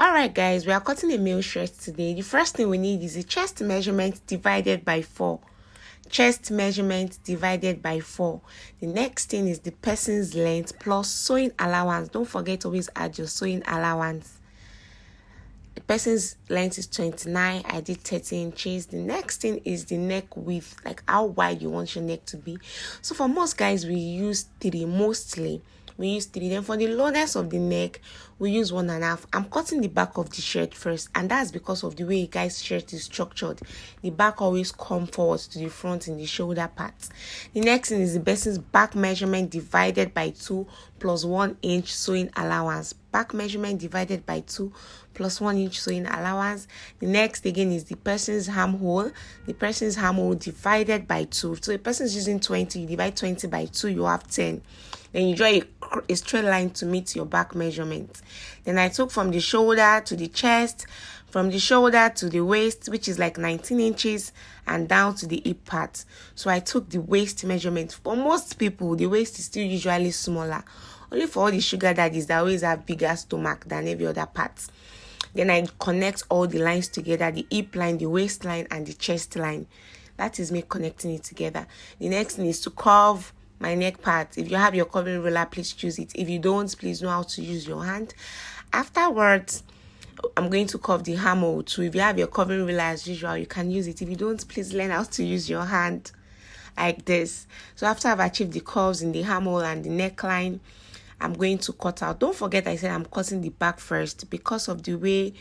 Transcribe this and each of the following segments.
Alright guys, we are cutting a male shirt today. The first thing we need is the chest measurement divided by 4. Chest measurement divided by 4. The next thing is the person's length plus sewing allowance. Don't forget to always add your sewing allowance. The person's length is 29. I did 30 inches. The next thing is the neck width, like how wide you want your neck to be. So for most guys, we use 3 mostly. We use 3. Then for the lowness of the neck, we use 1.5. I'm cutting the back of the shirt first, and that's because of the way a guy's shirt is structured. The back always comes forward to the front in the shoulder part. The next thing is the person's back measurement divided by 2 plus 1 inch sewing allowance. Back measurement divided by 2 plus 1 inch sewing allowance. The next again is the person's armhole. The person's armhole divided by 2. So the person is using 20. You divide 20 by 2, you have 10. Then you draw a straight line to meet your back measurement. Then I took from the shoulder to the chest, from the shoulder to the waist, which is like 19 inches, and down to the hip part. So I took the waist measurement. For most people, the waist is still usually smaller. Only for all the sugar daddies that always have bigger stomach than every other part. Then I connect all the lines together, the hip line, the waistline, and the chest line. That is me connecting it together. The next thing is to curve my neck part. If you have your curving ruler, please choose it. If you don't, please know how to use your hand. Afterwards, I'm going to curve the armhole too. If you have your curving ruler as usual, you can use it. If you don't, please learn how to use your hand like this. So after I've achieved the curves in the armhole and the neckline, I'm going to cut out. Don't forget I said I'm cutting the back first because of the way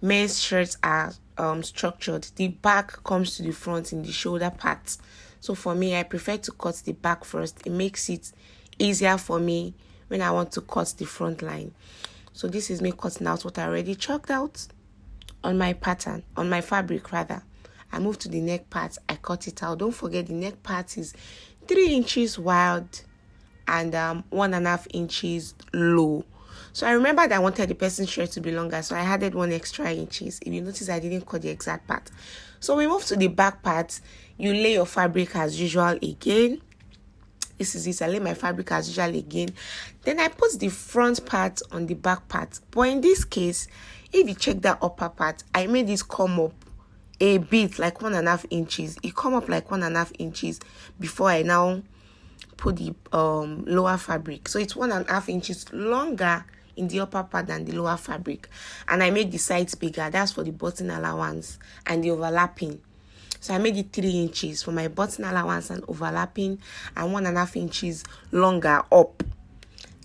men's shirts are structured. The back comes to the front in the shoulder part. So for me, I prefer to cut the back first. It makes it easier for me when I want to cut the front line. So this is me cutting out what I already chalked out on my pattern, on my fabric rather. I move to the neck part. I cut it out. Don't forget the neck part is 3 inches wide and 1.5 inches low. So I remember that I wanted the person's shirt to be longer, so I added 1 extra inches. If you notice, I didn't cut the exact part. So we move to the back part. You lay your fabric as usual again. This is it. I lay my fabric as usual again. Then I put the front part on the back part. But in this case, if you check that upper part, I made this come up a bit, like 1.5 inches. It come up like 1.5 inches before I now put the lower fabric. So it's 1.5 inches longer in the upper part than the lower fabric, and I made the sides bigger. That's for the button allowance and the overlapping. So I made it 3 inches for my button allowance and overlapping, and 1.5 inches longer up.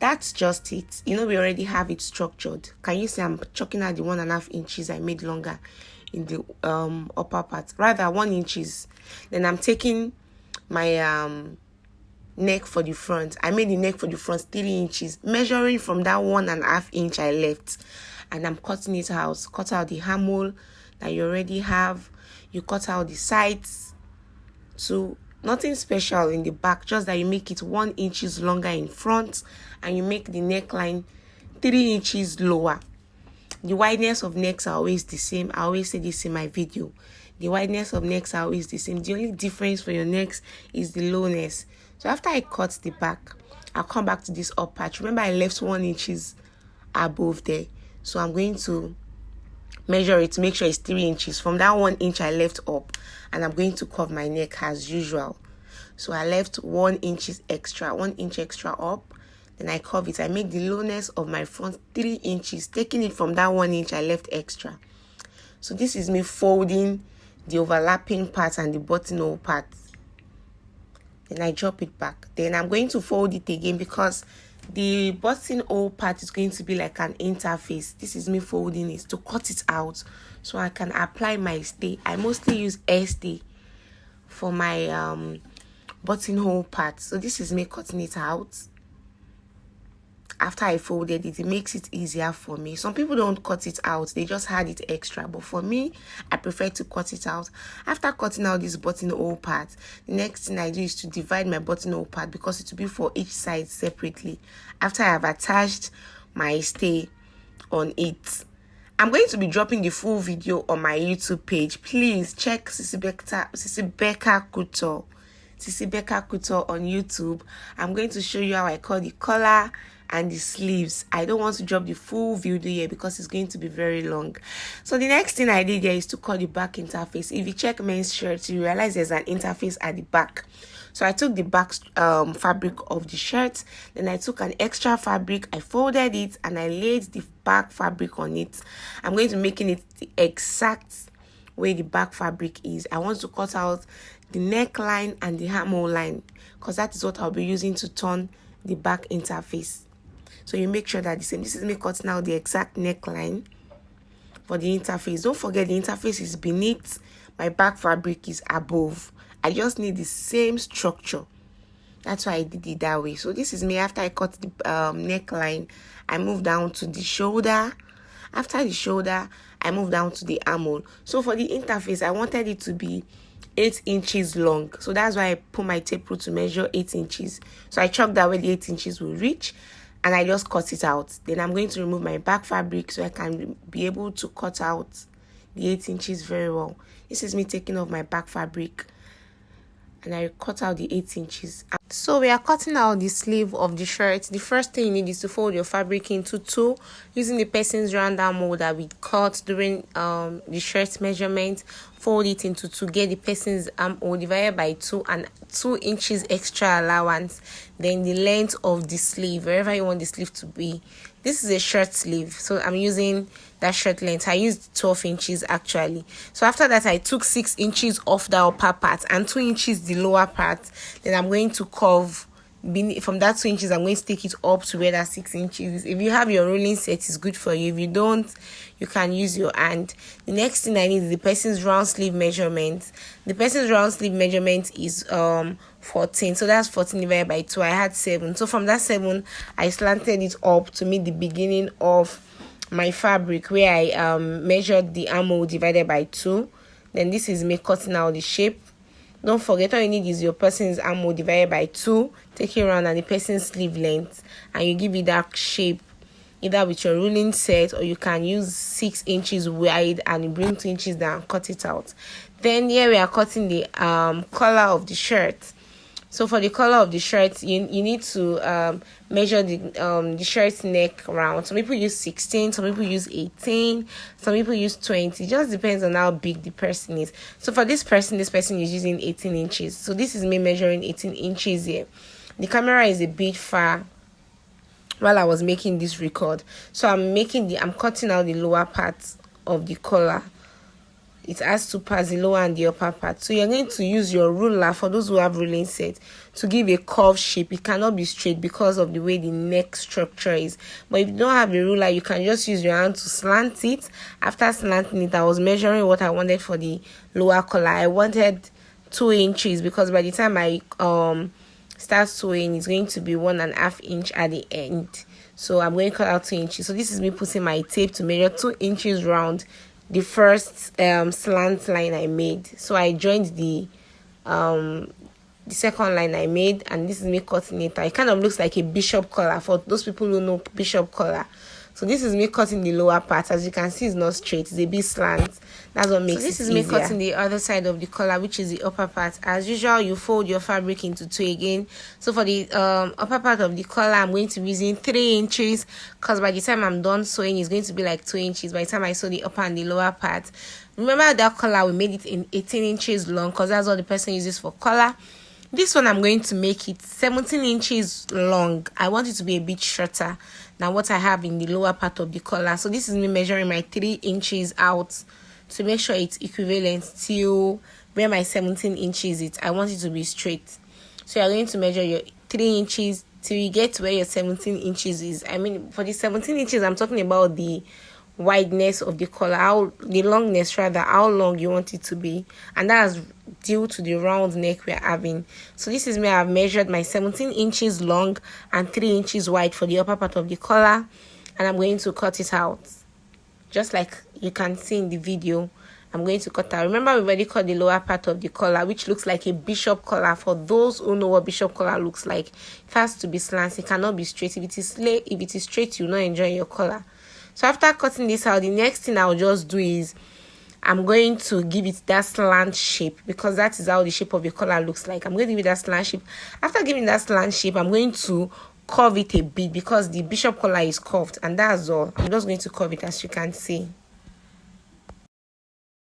That's just it. You know, we already have it structured. Can you see I'm chalking out the 1.5 inches I made longer in the upper part, rather 1 inches. Then I'm taking my neck for the front. I made the neck for the front 3 inches, measuring from that 1.5 inch I left, and I'm cutting it out. Cut out the armhole that you already have. You cut out the sides, so nothing special in the back, just that you make it 1 inches longer in front, and you make the neckline 3 inches lower. The wideness of necks are always the same. I always say this in my video. The wideness of necks are always the same. The only difference for your necks is the lowness. So after I cut the back, I'll come back to this up part. Remember, I left 1 inches above there. So I'm going to measure it to make sure it's 3 inches from that 1 inch I left up. And I'm going to curve my neck as usual. So I left 1 inch extra, 1 inch extra up. Then I curve it. I make the lowness of my front 3 inches, taking it from that 1 inch I left extra. So this is me folding the overlapping part and the buttonhole part. Then I drop it back. Then I'm going to fold it again because the buttonhole part is going to be like an interface. This is me folding it to cut it out so I can apply my stay. I mostly use stay for my buttonhole part. So this is me cutting it out. After I folded it, it makes it easier for me. Some people don't cut it out, they just add it extra. But for me, I prefer to cut it out. After cutting out this buttonhole part, the next thing I do is to divide my buttonhole part because it will be for each side separately. After I have attached my stay on it, I'm going to be dropping the full video on my YouTube page. Please check Sissy Becca Couture on YouTube. I'm going to show you how I cut the collar and the sleeves. I don't want to drop the full video here because it's going to be very long. So the next thing I did here is to cut the back interface. If you check men's shirts, you realize there's an interface at the back. So I took the back fabric of the shirt, then I took an extra fabric, I folded it, and I laid the back fabric on it. I'm going to making it the exact way the back fabric is. I want to cut out the neckline and the armhole line because that is what I'll be using to turn the back interface. So you make sure that the same. This is me cutting out the exact neckline for the interface. Don't forget the interface is beneath, my back fabric is above. I just need the same structure. That's why I did it that way. So this is me after I cut the neckline. I move down to the shoulder. After the shoulder, I move down to the armhole. So for the interface, I wanted it to be 8 inches long. So that's why I put my tape rule to measure 8 inches. So I chalked that where the 8 inches will reach, and I just cut it out. Then I'm going to remove my back fabric so I can be able to cut out the 8 inches very well. This is me taking off my back fabric, and I cut out the 8 inches. So we are cutting out the sleeve of the shirt. The first thing you need is to fold your fabric into 2 using the person's round arm mold that we cut during the shirt measurement. Fold it into 2, get the person's armhole divided by 2 and 2 inches extra allowance. Then the length of the sleeve, wherever you want the sleeve to be. This is a shirt sleeve, so I'm using that shirt length. I used 12 inches actually. So after that, I took 6 inches off the upper part and 2 inches the lower part. Then I'm going to curve from that 2 inches. I'm going to take it up to where that 6 inches. If you have your ruling set, it's good for you. If you don't, you can use your hand. The next thing I need is the person's round sleeve measurement. The person's round sleeve measurement is 14, so that's 14 divided by 2. I had 7, so from that 7 I slanted it up to meet the beginning of my fabric where I measured the armhole divided by 2. Then this is me cutting out the shape. Don't forget, all you need is your person's armhole divided by 2, take it around, and the person's sleeve length, and you give it that shape either with your ruling set, or you can use 6 inches wide and you bring 2 inches down, cut it out. Then here we are cutting the collar of the shirt. So for the collar of the shirt, you need to measure the shirt's neck round. Some people use 16, some people use 18, some people use 20. It just depends on how big the person is. So for this person is using 18 inches. So this is me measuring 18 inches here. The camera is a bit far while I was making this record. So I'm cutting out the lower part of the collar. It has 2 parts, the lower and the upper part. So you're going to use your ruler, for those who have ruling set, to give a curved shape. It cannot be straight because of the way the neck structure is. But if you don't have a ruler, you can just use your hand to slant it. After slanting it, I was measuring what I wanted for the lower collar. I wanted 2 inches because by the time I start sewing, it's going to be 1.5 inch at the end. So I'm going to cut out 2 inches. So this is me putting my tape to measure 2 inches round the first slant line I made. So I joined the second line I made, and this is me cutting it. It kind of looks like a bishop collar for those people who know bishop collar. So this is me cutting the lower part. As you can see, it's not straight, it's a bit slant. That's what makes it easier. So this is me cutting the other side of the collar, which is the upper part. As usual, you fold your fabric into 2 again. So for the upper part of the collar, I'm going to be using 3 inches because by the time I'm done sewing, it's going to be like 2 inches by the time I sew the upper and the lower part. Remember that collar, we made it in 18 inches long because that's what the person uses for collar. This one, I'm going to make it 17 inches long. I want it to be a bit shorter than what I have in the lower part of the collar. So this is me measuring my 3 inches out to make sure it's equivalent to where my 17 inches is. I want it to be straight. So you're going to measure your 3 inches till you get to where your 17 inches is. I mean, for the 17 inches, I'm talking about the wideness of the collar, the longness rather, how long you want it to be, and that's due to the round neck we're having. So this is where I've measured my 17 inches long and 3 inches wide for the upper part of the collar, and I'm going to cut it out just like you can see in the video. I'm going to cut out. Remember, we already cut the lower part of the collar, which looks like a bishop collar. For those who know what bishop collar looks like, it has to be slant. It cannot be straight. If it is straight, you'll not enjoy your collar. So after cutting this out, the next thing I'll just do is I'm going to give it that slant shape because that is how the shape of your collar looks like. I'm going to give it that slant shape. After giving that slant shape, I'm going to curve it a bit because the bishop collar is curved, and that's all. I'm just going to curve it, as you can see.